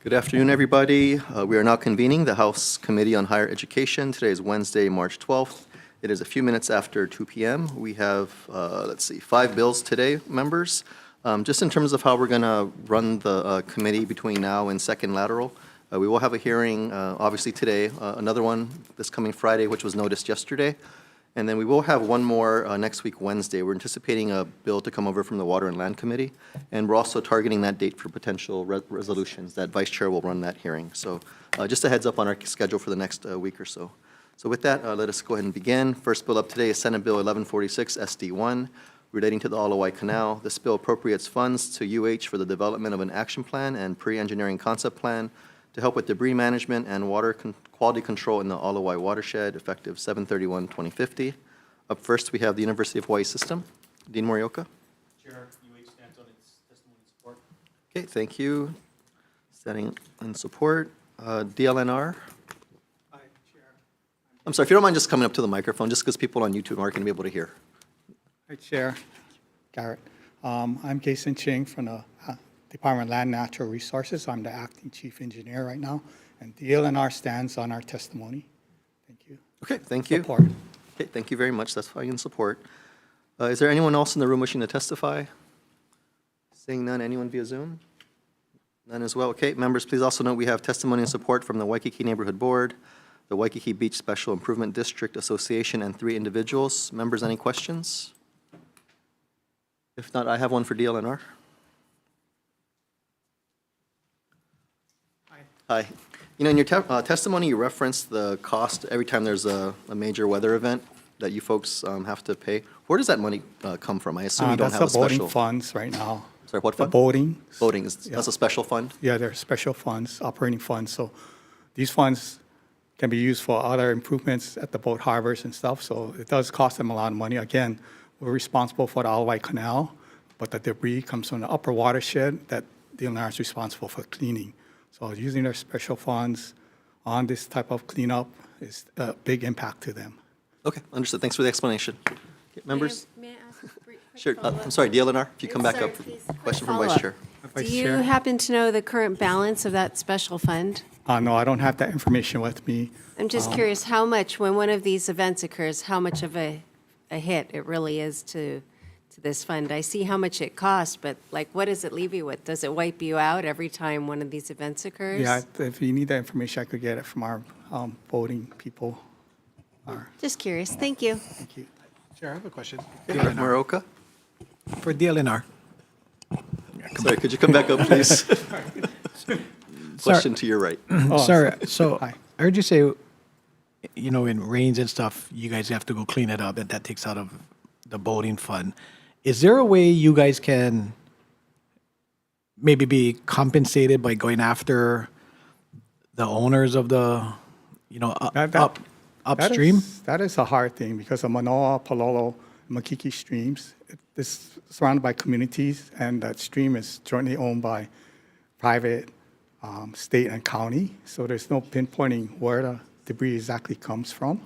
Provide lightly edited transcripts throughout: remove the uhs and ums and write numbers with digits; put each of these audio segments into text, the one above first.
Good afternoon, everybody. We are now convening the House Committee on Higher Education. Today is Wednesday, March 12th. It is a few minutes after 2 p.m. We have, 5 bills today, members. Just in terms of how we're going to run the committee between now and second lateral, we will have a hearing, obviously today, another one this coming Friday, which was noticed yesterday. And then we will have one more next week, Wednesday. We're anticipating a bill to come over from the Water and Land Committee, and we're also targeting that date for potential resolutions. That Vice Chair will run that hearing. So just a heads up on our schedule for the next week or so. So with that, let us go ahead and begin. First bill up today is Senate Bill 1146 SD1, relating to the Alawai Canal. This bill appropriates funds to UH for the development of an action plan and pre-engineering concept plan to help with debris management and water quality control in the Alawai watershed, effective 7/31/2050. Up first, we have the University of Hawaii System. Dean Morioka. Chair, UH stands on its testimony and support. Okay, thank you. Standing in support. DLNR. Hi, Chair. I'm sorry, if you don't mind just coming up to the microphone, just because people on YouTube aren't going to be able to hear. Hi, Chair. Garrett. I'm Jason Ching from the Department of Land and Natural Resources. I'm the acting chief engineer right now, and DLNR stands on our testimony. Thank you. Okay, thank you. Support. Okay, thank you very much. That's fine in support. Is there anyone else in the room wishing to testify? Seeing none, anyone via Zoom? None as well. Okay, members, please also note we have testimony and support from the Waikiki Neighborhood Board, the Waikiki Beach Special Improvement District Association, and 3 individuals. Members, any questions? If not, I have one for DLNR. Hi. You know, in your testimony, you referenced the cost every time there's a major weather event that you folks have to pay. Where does that money come from? I assume you don't have a That's the special. boating funds right now. Sorry, what The fund? boating. Voting is Yeah. that's a special fund. Yeah, they're special funds, operating funds. So these funds can be used for other improvements at the boat harbors and stuff. So it does cost them a lot of money. Again, we're responsible for the Alawai Canal, but the debris comes from the upper watershed that DLNR is responsible for cleaning. So using their special funds on this type of cleanup is a big impact to them. Okay, understood. Thanks for the explanation. Okay, members, May I ask a quick sure. follow-up? I'm sorry, DLNR, if you come back Sorry, up. please. Question from Vice Follow-up. Chair. Do Vice you Chair? happen to know the current balance of that special fund? No, I don't have that information with me. I'm just curious how much, when one of these events occurs, how much of a hit it really is to this fund. I see how much it costs, but like, what does it leave you with? Does it wipe you out every time one of these events occurs? Yeah, if you need that information, I could get it from our voting people. Just curious. Thank you. Thank you. Chair, I have a question. Moroka? For DLNR. Sorry, could you come back up, please? Question to your right. Sorry, so Hi. I heard you say, you know, in rains and stuff, you guys have to go clean it up, and that takes out of the boating fund. Is there a way you guys can maybe be compensated by going after the owners of the, you know, upstream? That is a hard thing because the Manoa, Palolo, Makiki streams is surrounded by communities, and that stream is jointly owned by private, state, and county. So there's no pinpointing where the debris exactly comes from.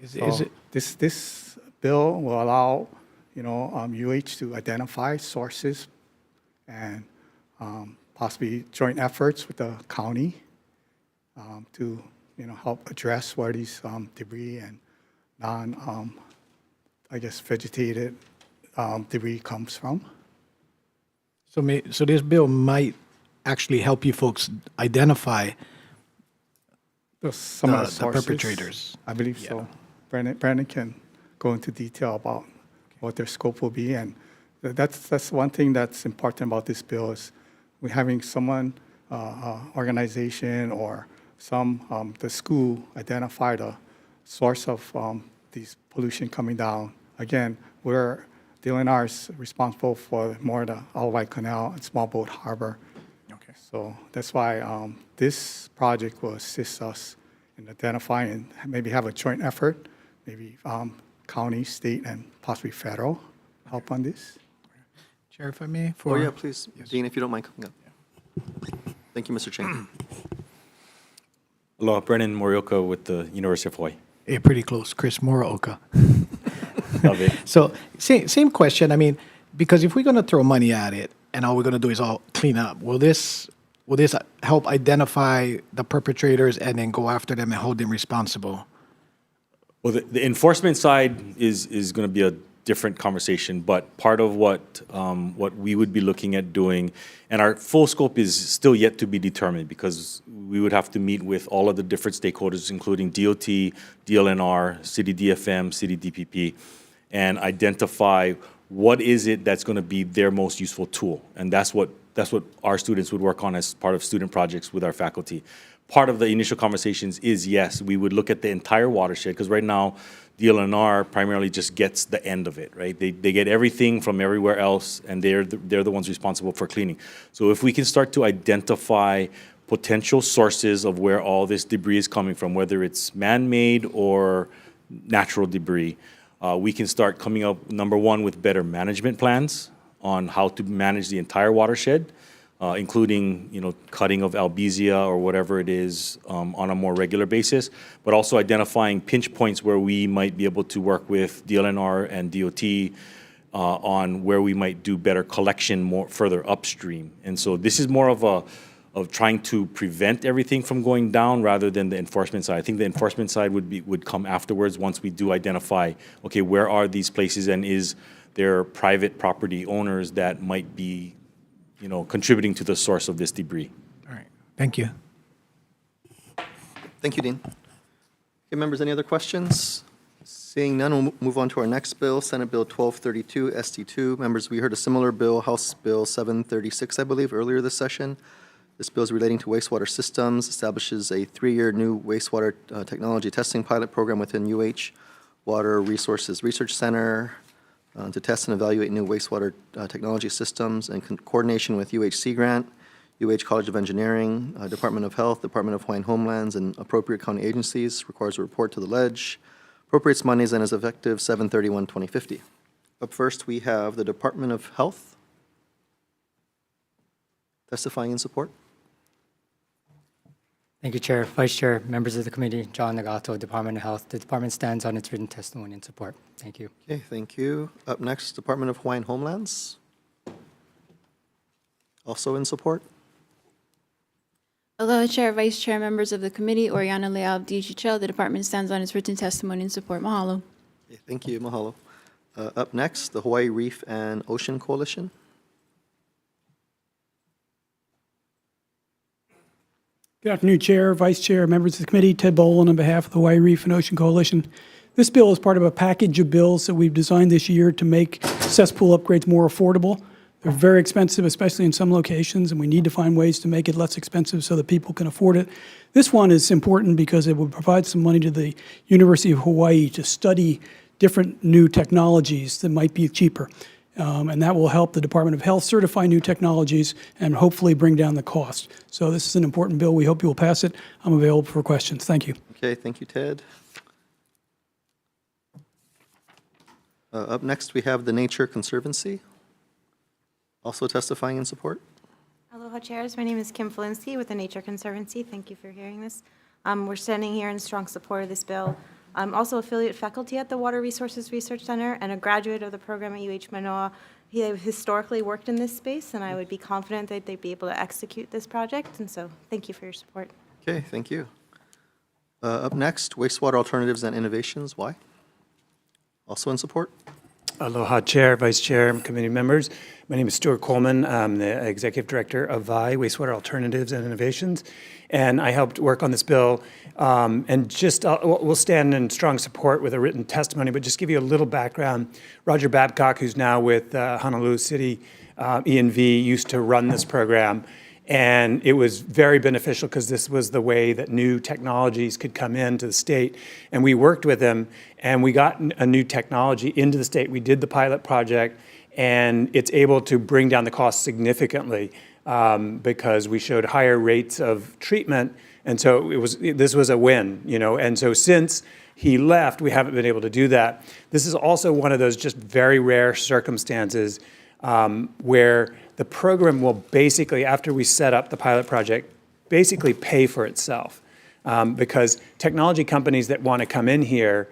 Is So it? This bill will allow, you know, UH to identify sources and possibly joint efforts with the county to, you know, help address where these debris and vegetated debris comes from. So this bill might actually help you folks identify Some of the the sources. perpetrators. I believe Yeah. so. Brandon can go into detail about what their scope will be, and that's one thing that's important about this bill is we're having someone, organization or the school identify the source of these pollution coming down. Again, DLNR is responsible for more of the Alawai Canal and Small Boat Harbor. Okay. So that's why this project will assist us in identifying and maybe have a joint effort, maybe county, state, and possibly federal help on this. Chair, if I may? Oh, For yeah, please. Dean, if you don't mind coming up. Thank you, Mr. Chang. Aloha, Brennan Morioka with the University of Hawaii. pretty close, Chris Moroka. Love it. So same question. I mean, because if we're going to throw money at it and all we're going to do is all clean up, will this will this help identify the perpetrators and then go after them and hold them responsible? Well, the enforcement side is going to be a different conversation, but part of what we would be looking at doing, and our full scope is still yet to be determined because we would have to meet with all of the different stakeholders, including DOT, DLNR, City DFM, City DPP, and identify what is it that's going to be their most useful tool. And that's what our students would work on as part of student projects with our faculty. Part of the initial conversations is, yes, we would look at the entire watershed, because right now, DLNR primarily just gets the end of it, right? They get everything from everywhere else, and they're the ones responsible for cleaning. So if we can start to identify potential sources of where all this debris is coming from, whether it's man-made or natural debris, we can start coming up, number one, with better management plans on how to manage the entire watershed, including, cutting of albizia or whatever it is on a more regular basis, but also identifying pinch points where we might be able to work with DLNR and DOT on where we might do better collection more further upstream. And so this is more of trying to prevent everything from going down rather than the enforcement side. I think the enforcement side would come afterwards once we do identify, okay, where are these places, and is there private property owners that might be contributing to the source of this debris. All right, thank you. Thank you, Dean. Okay, members, any other questions? Seeing none, we'll move on to our next bill, Senate Bill 1232, ST2. Members, we heard a similar bill, House Bill 736, I believe, earlier this session. This bill is relating to wastewater systems, establishes a 3-year new wastewater technology testing pilot program within UH Water Resources Research Center to test and evaluate new wastewater technology systems in coordination with UH Grant, UH College of Engineering, Department of Health, Department of Hawaiian Homelands, and appropriate county agencies, requires a report to the ledge, appropriates monies, and is effective 7/31/2050. Up first, we have the Department of Health testifying in support. Thank you, Chair, Vice Chair, members of the committee, John Nagato, Department of Health. The department stands on its written testimony in support. Thank you. Okay, thank you. Up next, Department of Hawaiian Homelands. Also in support. Aloha, Chair, Vice Chair, members of the committee, Oriana Leal of DHHL. The department stands on its written testimony in support. Mahalo. Okay, thank you, mahalo. Up next, the Hawaii Reef and Ocean Coalition. Good afternoon, Chair, Vice Chair, members of the committee. Ted Boland on behalf of the Hawaii Reef and Ocean Coalition. This bill is part of a package of bills that we've designed this year to make cesspool upgrades more affordable. They're very expensive, especially in some locations, and we need to find ways to make it less expensive so that people can afford it. This one is important because it would provide some money to the University of Hawaii to study different new technologies that might be cheaper. And that will help the Department of Health certify new technologies and hopefully bring down the cost. So this is an important bill. We hope you will pass it. I'm available for questions. Thank you. Okay, thank you, Ted. Up next, we have the Nature Conservancy, also testifying in support. Aloha, Chairs. My name is Kim Felinsky with the Nature Conservancy. Thank you for hearing this. We're standing here in strong support of this bill. I'm also affiliate faculty at the Water Resources Research Center and a graduate of the program at UH Manoa. He historically worked in this space, and I would be confident that they'd be able to execute this project. And so thank you for your support. Okay, thank you. Up next, Wastewater Alternatives and Innovations. Why? Also in support. Aloha, Chair, Vice Chair, and committee members. My name is Stuart Coleman. I'm the Executive Director of VI, Wastewater Alternatives and Innovations, and I helped work on this bill. We'll stand in strong support with a written testimony, but just give you a little background. Roger Babcock, who's now with Honolulu City E&V, used to run this program, and it was very beneficial because this was the way that new technologies could come into the state. And we worked with him, and we got a new technology into the state. We did the pilot project, and it's able to bring down the cost significantly because we showed higher rates of treatment. And so this was a win, And so since he left, we haven't been able to do that. This is also one of those just very rare circumstances where the program will basically, after we set up the pilot project, basically pay for itself. Because technology companies that want to come in here,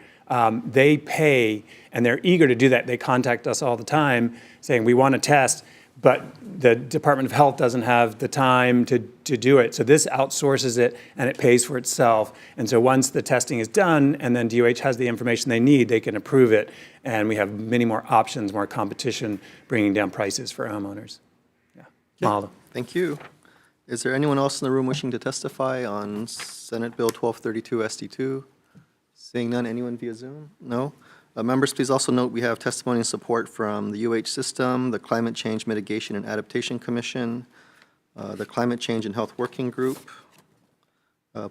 they pay, and they're eager to do that. They contact us all the time saying, we want to test, but the Department of Health doesn't have the time to do it. So this outsources it, and it pays for itself. And so once the testing is done, and then DOH has the information they need, they can approve it, and we have many more options, more competition, bringing down prices for homeowners. Yeah. Mahalo. Thank you. Is there anyone else in the room wishing to testify on Senate Bill 1232 SD2? Seeing none, anyone via Zoom? No? Members, please also note we have testimony and support from the UH System, the Climate Change Mitigation and Adaptation Commission, the Climate Change and Health Working Group,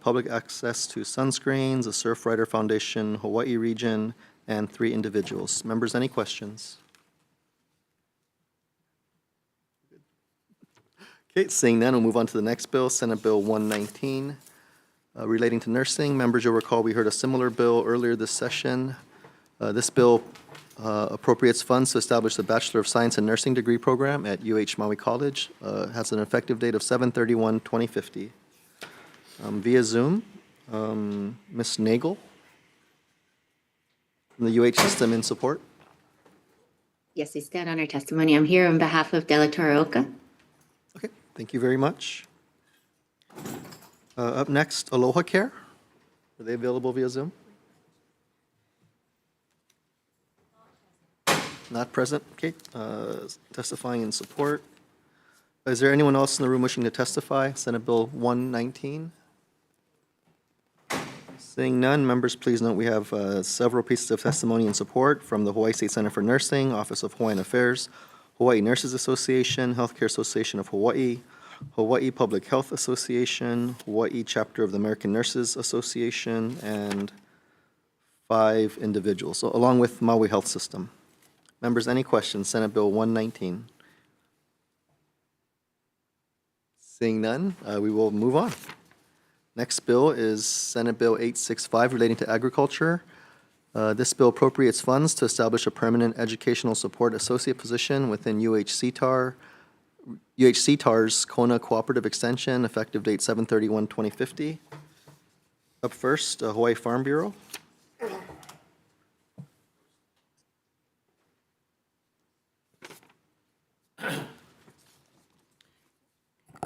Public Access to Sunscreens, the Surfrider Foundation, Hawaii Region, and 3 individuals. Members, any questions? Okay, seeing none, we'll move on to the next bill, Senate Bill 119, relating to nursing. Members, you'll recall we heard a similar bill earlier this session. This bill appropriates funds to establish the Bachelor of Science in Nursing degree program at UH Maui College. Has an effective date of 7/31/2050. Via Zoom, Ms. Nagel from the UH System in support. Yes, I stand on our testimony. I'm here on behalf of Dela Torreoka. Okay, thank you very much. Up next, Aloha Care. Are they available via Zoom? Not present. Okay, testifying in support. Is there anyone else in the room wishing to testify? Senate Bill 119. Seeing none, members, please note we have several pieces of testimony in support from the Hawaii State Center for Nursing, Office of Hawaiian Affairs, Hawaii Nurses Association, Healthcare Association of Hawaii, Hawaii Public Health Association, Hawaii Chapter of the American Nurses Association, and 5 individuals, so along with Maui Health System. Members, any questions? Senate Bill 119. Seeing none, we will move on. Next bill is Senate Bill 865 relating to agriculture. This bill appropriates funds to establish a permanent educational support associate position within UH-CTAR's Kona Cooperative Extension, effective date 7/31/2050. Up first, Hawaii Farm Bureau.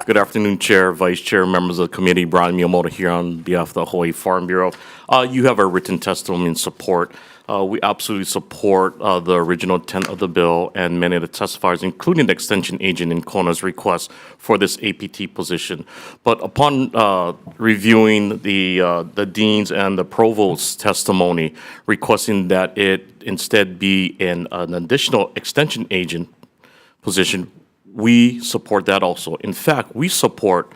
Good afternoon, Chair, Vice Chair, members of the committee. Brian Miyamoto here on behalf of the Hawaii Farm Bureau. You have a written testimony in support. We absolutely support the original intent of the bill and many of the testifiers, including the extension agent in Kona's request for this APT position. But upon reviewing the dean's and the provost's testimony, requesting that it instead be an additional extension agent position, we support that also. In fact, we support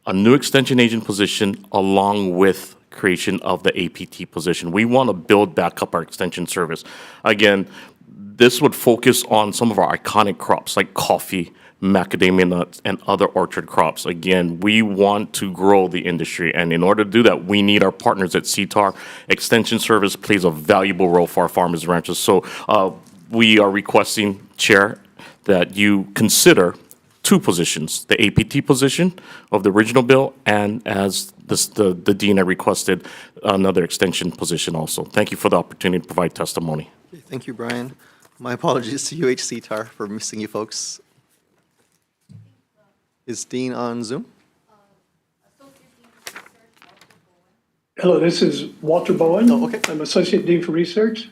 a new extension agent position along with creation of the APT position. We want to build back up our extension service. Again, this would focus on some of our iconic crops like coffee, macadamia nuts, and other orchard crops. Again, we want to grow the industry, and in order to do that, we need our partners at CTAR. Extension service plays a valuable role for our farmers and ranchers. So we are requesting, Chair, that you consider 2 positions, the APT position of the original bill, and as the dean had requested, another extension position also. Thank you for the opportunity to provide testimony. Okay, thank you, Brian. My apologies to UH-CTAR for missing you folks. Is Dean on Zoom? Hello, this is Walter Bowen. Oh, okay. I'm Associate Dean for Research.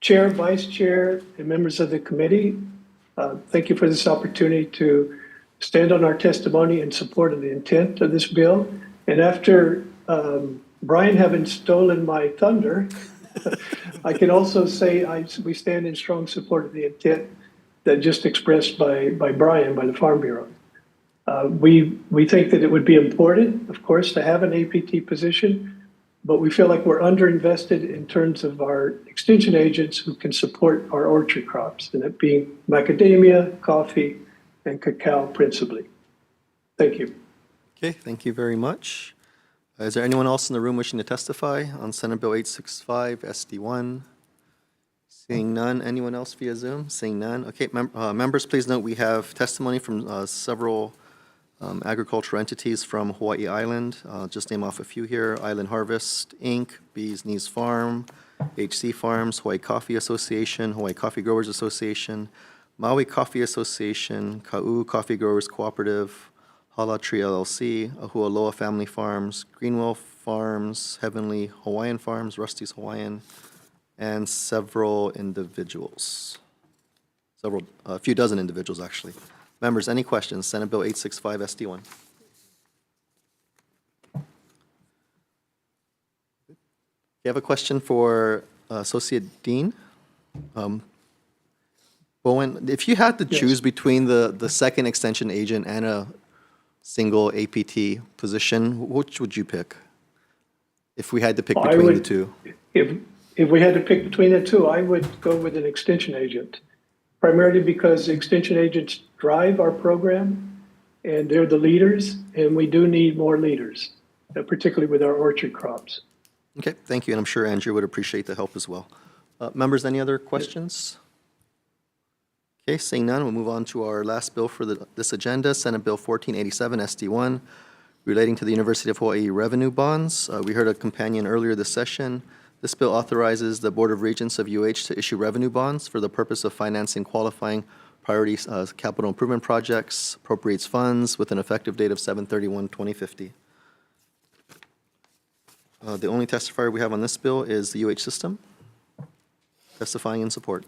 Chair, Vice Chair, and members of the committee, thank you for this opportunity to stand on our testimony in support of the intent of this bill. And after Brian having stolen my thunder, I can also say we stand in strong support of the intent that just expressed by Brian, by the Farm Bureau. We think that it would be important, of course, to have an APT position, but we feel like we're underinvested in terms of our extension agents who can support our orchard crops, and that being macadamia, coffee, and cacao principally. Thank you. Okay, thank you very much. Is there anyone else in the room wishing to testify on Senate Bill 865 SD1? Seeing none. Anyone else via Zoom? Seeing none. Okay, members, please note we have testimony from several agricultural entities from Hawaii Island. Just name off a few here: Island Harvest, Inc., Bees Knees Farm, HC Farms, Hawaii Coffee Association, Hawaii Coffee Growers Association, Maui Coffee Association, Ka'u Coffee Growers Cooperative, Hala Tree LLC, Ahualoa Family Farms, Greenwell Farms, Heavenly Hawaiian Farms, Rusty's Hawaiian, and several individuals. A few dozen individuals, actually. Members, any questions? Senate Bill 865 SD1. You have a question for Associate Dean? Bowen, if you had to choose between the second extension agent and a single APT position, which would you pick? If we had to pick I between the would- two? If we had to pick between the two, I would go with an extension agent, primarily because the extension agents drive our program, and they're the leaders, and we do need more leaders, particularly with our orchard crops. Okay, thank you, and I'm sure Andrew would appreciate the help as well. Members, any other questions? Okay, seeing none, we'll move on to our last bill for this agenda, Senate Bill 1487 SD1, relating to the University of Hawaii revenue bonds. We heard a companion earlier this session. This bill authorizes the Board of Regents of UH to issue revenue bonds for the purpose of financing qualifying priority capital improvement projects, appropriates funds with an effective date of 7/31/2050. The only testifier we have on this bill is the UH system, testifying in support.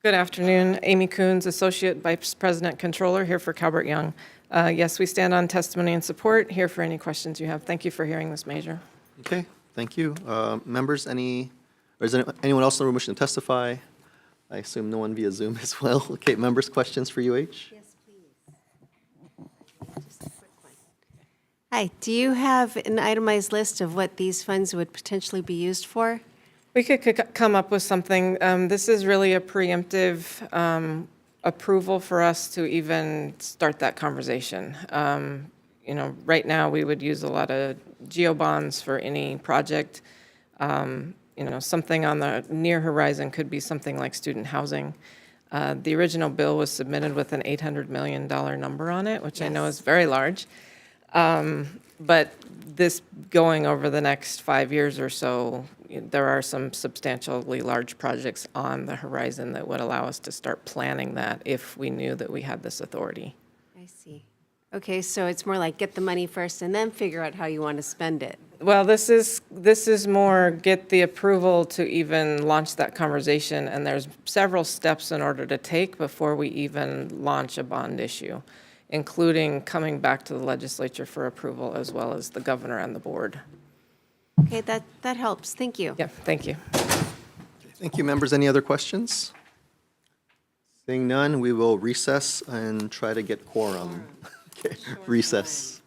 Good afternoon. Amy Coons, Associate Vice President Controller, here for Calbert Young. Yes, we stand on testimony and support, here for any questions you have. Thank you for hearing this measure. Okay, thank you. Members, is there anyone else in the room wishing to testify? I assume no one via Zoom as well. Okay, members, questions for UH? Yes, please. Just a quick one. Hi, do you have an itemized list of what these funds would potentially be used for? We could come up with something. This is really a preemptive approval for us to even start that conversation. Right now, we would use a lot of geo bonds for any project. Something on the near horizon could be something like student housing. The original bill was submitted with an $800 million number on it, which I know is very large. But this going over the next 5 years or so, there are some substantially large projects on the horizon that would allow us to start planning that if we knew that we had this authority. I see. Okay, so it's more like get the money first and then figure out how you want to spend it. Well, this is more get the approval to even launch that conversation, and there's several steps in order to take before we even launch a bond issue, including coming back to the legislature for approval as well as the governor and the board. Okay, that helps. Thank you. Yeah, thank you. Thank you, members. Any other questions? Seeing none, we will recess and try to get quorum. Okay, recess.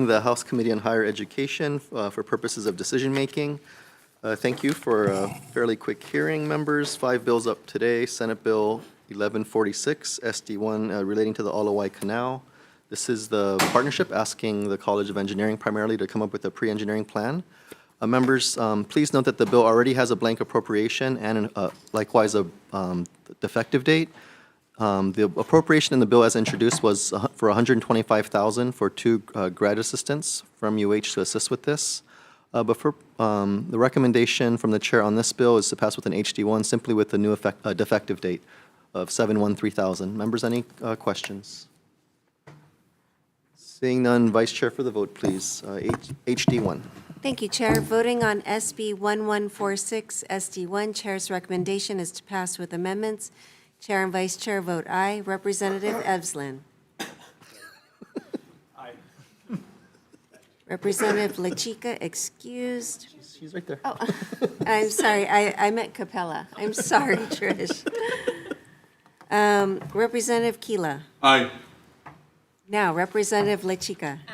convening the House Committee on Higher Education for purposes of decision-making. Thank you for a fairly quick hearing, members. 5 bills up today. Senate Bill 1146, SD1, relating to the Olawai Canal. This is the partnership asking the College of Engineering primarily to come up with a pre-engineering plan. Members, please note that the bill already has a blank appropriation and likewise a defective date. The appropriation in the bill as introduced was for $125,000 for 2 grad assistants from UH to assist with this. But for the recommendation from the chair on this bill is to pass with an HD1 simply with the new defective date of 7/1/3000. Members, any questions? Seeing none, Vice Chair for the vote, please. HD1. Thank you, Chair. Voting on SB 1146 SD1, Chair's recommendation is to pass with amendments. Chair and Vice Chair vote aye. Representative Evslin. Aye. Representative LaChica excused. She's right there. Oh, I'm sorry, I meant Capella. I'm sorry, Trish. Representative Keela. Aye. Now, Representative LaChica. Aye.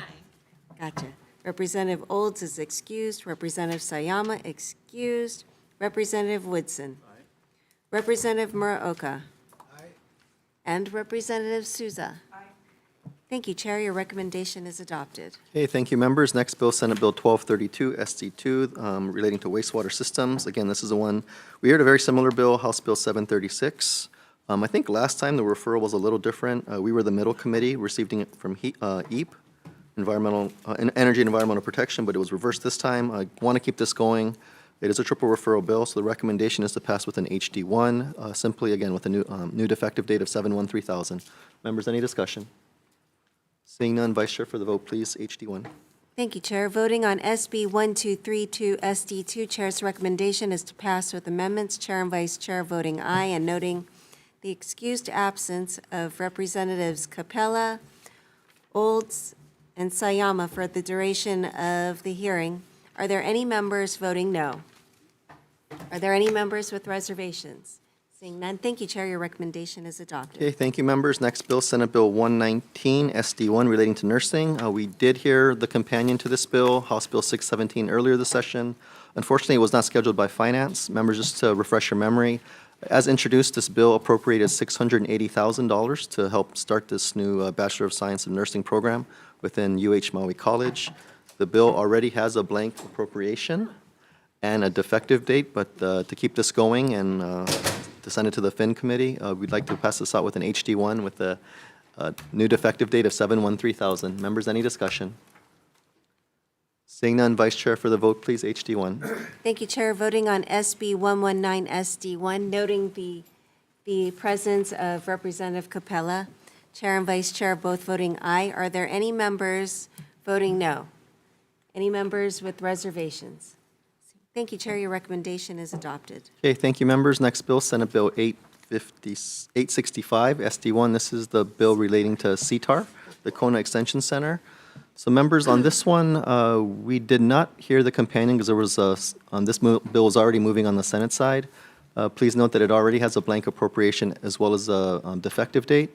Gotcha. Representative Olds is excused. Representative Sayama excused. Representative Woodson. Aye. Representative Muraoka. Aye. And Representative Souza. Aye. Thank you, Chair. Your recommendation is adopted. Okay, thank you, members. Next bill, Senate Bill 1232, SD2, relating to wastewater systems. Again, this is the one, we heard a very similar bill, House Bill 736. I think last time the referral was a little different. We were the middle committee receiving it from EEP, Energy and Environmental Protection, but it was reversed this time. I want to keep this going. It is a triple referral bill, so the recommendation is to pass with an HD1, simply, again, with a new defective date of 7/1/3000. Members, any discussion? Seeing none, Vice Chair for the vote, please. HD1. Thank you, Chair. Voting on SB 1232 SD2, Chair's recommendation is to pass with amendments. Chair and Vice Chair voting aye, and noting the excused absence of Representatives Capella, Olds, and Sayama for the duration of the hearing. Are there any members voting no? Are there any members with reservations? Seeing none, thank you, Chair. Your recommendation is adopted. Okay, thank you, members. Next bill, Senate Bill 119, SD1, relating to nursing. We did hear the companion to this bill, House Bill 617, earlier this session. Unfortunately, it was not scheduled by Finance. Members, just to refresh your memory, as introduced, this bill appropriated $680,000 to help start this new Bachelor of Science in Nursing program within UH Maui College. The bill already has a blank appropriation and a defective date, but to keep this going and to send it to the Fin Committee, we'd like to pass this out with an HD1 with a new defective date of 7/1/3000. Members, any discussion? Seeing none, Vice Chair for the vote, please. HD1. Thank you, Chair. Voting on SB 119 SD1, noting the presence of Representative Capella. Chair and Vice Chair both voting aye. Are there any members voting no? Any members with reservations? Thank you, Chair. Your recommendation is adopted. Okay, thank you, members. Next bill, Senate Bill 865, SD1. This is the bill relating to CTAR, the Kona Extension Center. So members, on this one, we did not hear the companion because there was this bill was already moving on the Senate side. Please note that it already has a blank appropriation as well as a defective date.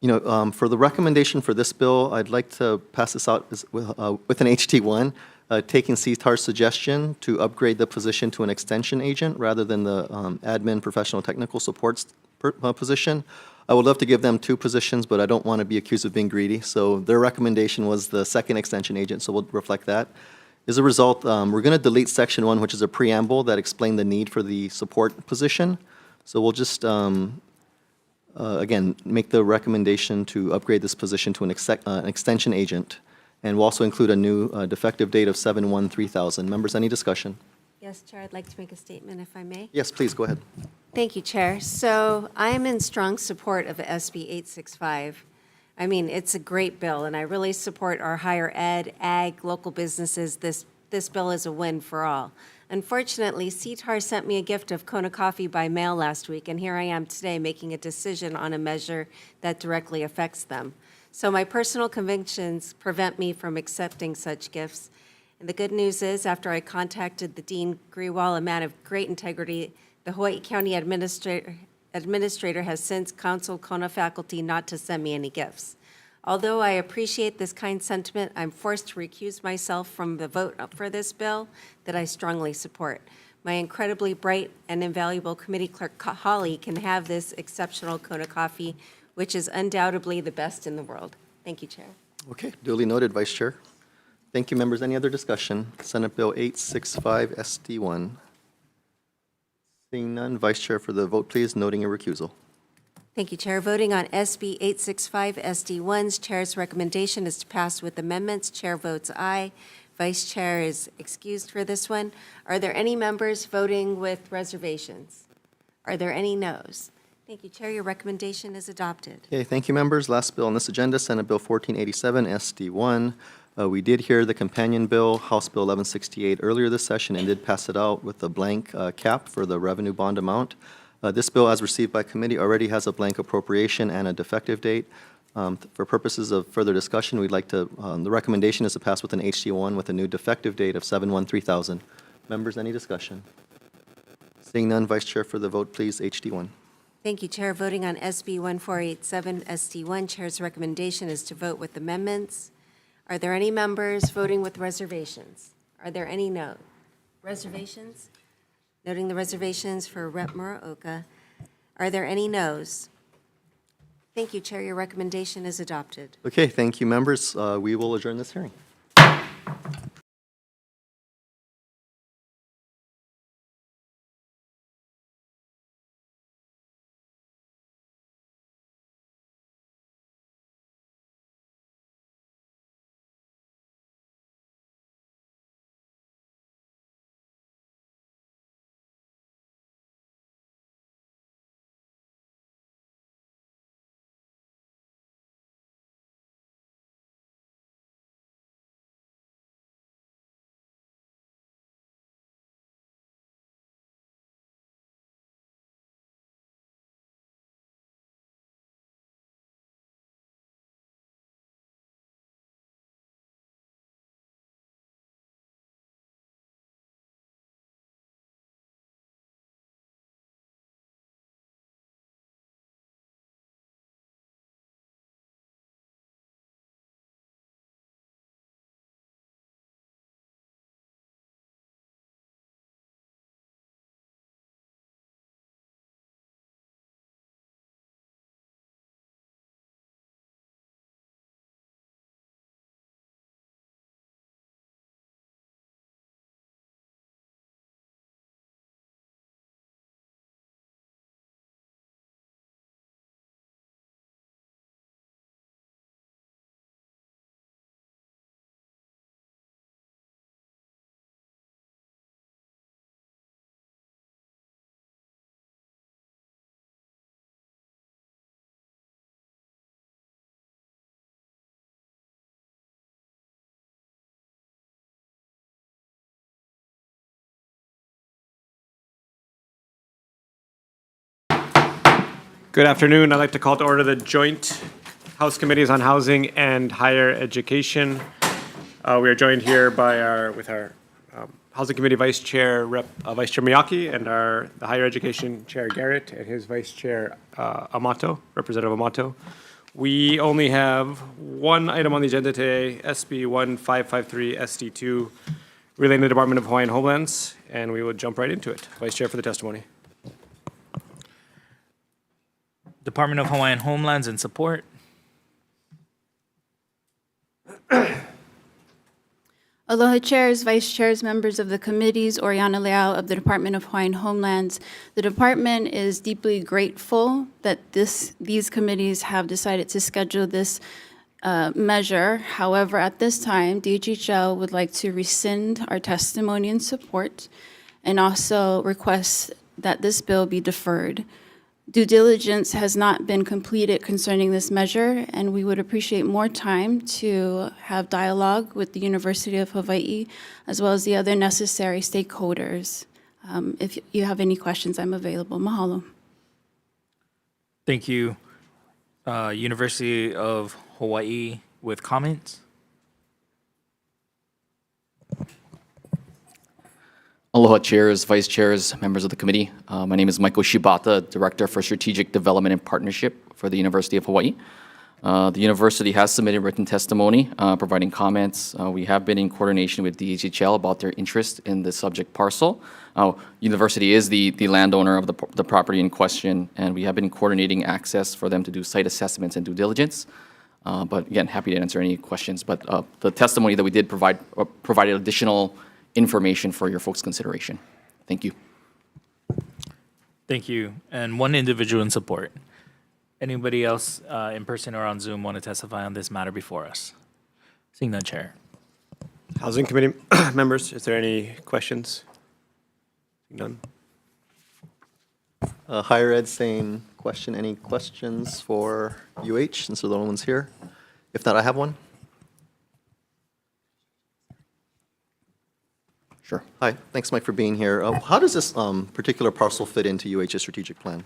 For the recommendation for this bill, I'd like to pass this out with an HD1, taking CTAR's suggestion to upgrade the position to an extension agent rather than the admin professional technical supports position. I would love to give them 2 positions, but I don't want to be accused of being greedy. So their recommendation was the second extension agent, so we'll reflect that. As a result, we're going to delete Section 1, which is a preamble that explained the need for the support position. So we'll just, again, make the recommendation to upgrade this position to an extension agent. And we'll also include a new defective date of 7/1/3000. Members, any discussion? Yes, Chair, I'd like to make a statement if I may. Yes, please, go ahead. Thank you, Chair. So I am in strong support of SB 865. I mean, it's a great bill, and I really support our higher ed, ag, local businesses. This bill is a win for all. Unfortunately, CTAR sent me a gift of Kona coffee by mail last week, and here I am today making a decision on a measure that directly affects them. So my personal convictions prevent me from accepting such gifts. And the good news is, after I contacted the Dean Grewal, a man of great integrity, the Hawaii County Administrator has since counseled Kona faculty not to send me any gifts. Although I appreciate this kind sentiment, I'm forced to recuse myself from the vote for this bill that I strongly support. My incredibly bright and invaluable committee clerk, Holly, can have this exceptional Kona coffee, which is undoubtedly the best in the world. Thank you, Chair. Okay, duly noted, Vice Chair. Thank you, members. Any other discussion? Senate Bill 865 SD1. Seeing none, Vice Chair for the vote, please, noting your recusal. Thank you, Chair. Voting on SB 865 SD1's Chair's recommendation is to pass with amendments. Chair votes aye. Vice Chair is excused for this one. Are there any members voting with reservations? Are there any noes? Thank you, Chair. Your recommendation is adopted. Okay, thank you, members. Last bill on this agenda, Senate Bill 1487 SD1. We did hear the companion bill, House Bill 1168, earlier this session and did pass it out with a blank cap for the revenue bond amount. This bill, as received by committee, already has a blank appropriation and a defective date. For purposes of further discussion, we'd like to, the recommendation is to pass with an HD1 with a new defective date of 7/1/3000. Members, any discussion? Seeing none, Vice Chair for the vote, please, HD1. Thank you, Chair. Voting on SB 1487 SD1, Chair's recommendation is to vote with amendments. Are there any members voting with reservations? Are there any no? Reservations? Noting the reservations for Rep. Muraoka. Are there any noes? Thank you, Chair. Your recommendation is adopted. Okay, thank you, members. We will adjourn this hearing. Good afternoon. I'd like to call to order the joint House Committees on Housing and Higher Education. We are joined here by with our Housing Committee Vice Chair, Vice Chair Miyake, and the Higher Education Chair Garrett, and his Vice Chair Amato, Representative Amato. We only have one item on the agenda today, SB 1553 SD2, relating to the Department of Hawaiian Homelands, and we will jump right into it. Vice Chair for the testimony. Department of Hawaiian Homelands and Support. Aloha chairs, vice chairs, members of the committees, Oriana Leal of the Department of Hawaiian Homelands. The department is deeply grateful that these committees have decided to schedule this measure. However, at this time, DHHL would like to rescind our testimony in support and also request that this bill be deferred. Due diligence has not been completed concerning this measure, and we would appreciate more time to have dialogue with the University of Hawaii, as well as the other necessary stakeholders. If you have any questions, I'm available. Mahalo. Thank you. University of Hawaii with comments. Aloha chairs, vice chairs, members of the committee. My name is Michael Shibata, Director for Strategic Development and Partnership for the University of Hawaii. The university has submitted written testimony providing comments. We have been in coordination with DHHL about their interest in the subject parcel. University is the landowner of the property in question, and we have been coordinating access for them to do site assessments and due diligence. But again, happy to answer any questions. But the testimony that we did provided additional information for your folks' consideration. Thank you. Thank you. And one individual in support. Anybody else in person or on Zoom want to testify on this matter before us? Seeing none, Chair. Housing Committee members, is there any questions? None. Higher Ed saying question, any questions for UH since they're the only ones here? If not, I have one. Sure. Hi, thanks Mike for being here. How does this particular parcel fit into UH's strategic plan?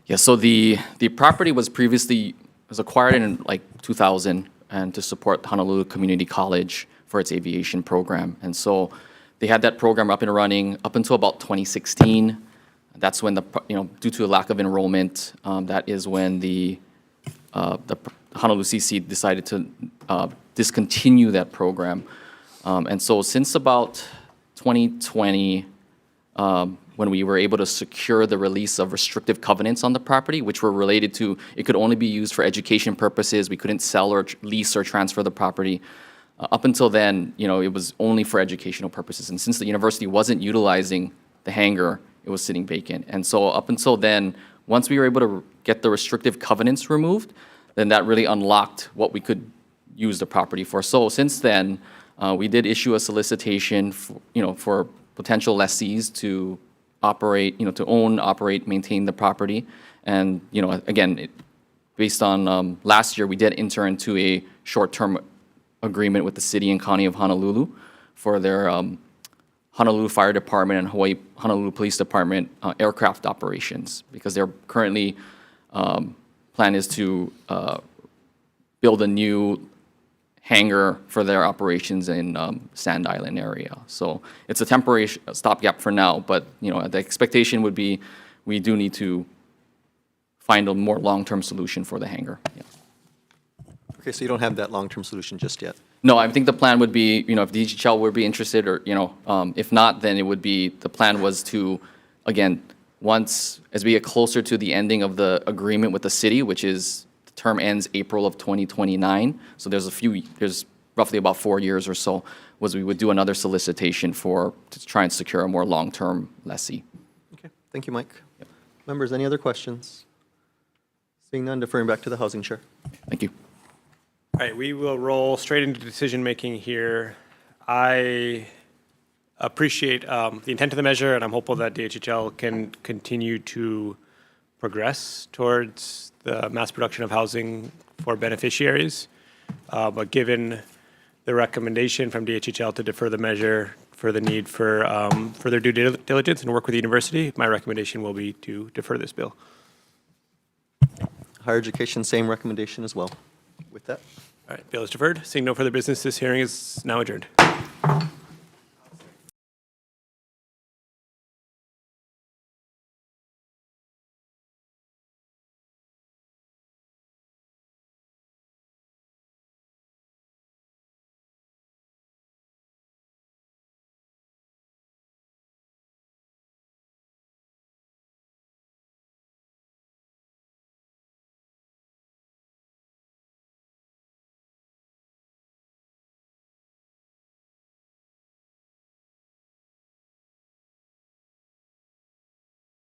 Yeah, so the property was acquired in like 2000 and to support Honolulu Community College for its aviation program. And so they had that program up and running up until about 2016. That's when due to a lack of enrollment, that is when the Honolulu CC decided to discontinue that program. And so since about 2020, when we were able to secure the release of restrictive covenants on the property, which were related to, it could only be used for education purposes. We couldn't sell or lease or transfer the property. Up until then, it was only for educational purposes. And since the university wasn't utilizing the hangar, it was sitting vacant. And so up until then, once we were able to get the restrictive covenants removed, then that really unlocked what we could use the property for. So since then, we did issue a solicitation for potential lessees to operate, to own, operate, maintain the property. And, again, based on last year, we did enter into a short-term agreement with the city and county of Honolulu for their Honolulu Fire Department and Honolulu Police Department aircraft operations, because their currently plan is to build a new hangar for their operations in Sand Island area. So it's a temporary stopgap for now, but the expectation would be we do need to find a more long-term solution for the hangar. Yeah. Okay, so you don't have that long-term solution just yet? No, I think the plan would be, if DHL would be interested, or if not, then it would be, the plan was to, again, once as we get closer to the ending of the agreement with the city, which is term ends April of 2029. So there's roughly about 4 years or so, was we would do another solicitation to try and secure a more long-term lessee. Okay, thank you, Mike. Yep. Members, any other questions? Seeing none, deferring back to the Housing Chair. Thank you. All right, we will roll straight into decision-making here. I appreciate the intent of the measure, and I'm hopeful that DHHL can continue to progress towards the mass production of housing for beneficiaries. But given the recommendation from DHHL to defer the measure for the need for further due diligence and work with the university, my recommendation will be to defer this bill. Higher Education, same recommendation as well. With that. All right, bill is deferred. Seeing no further business, this hearing is now adjourned.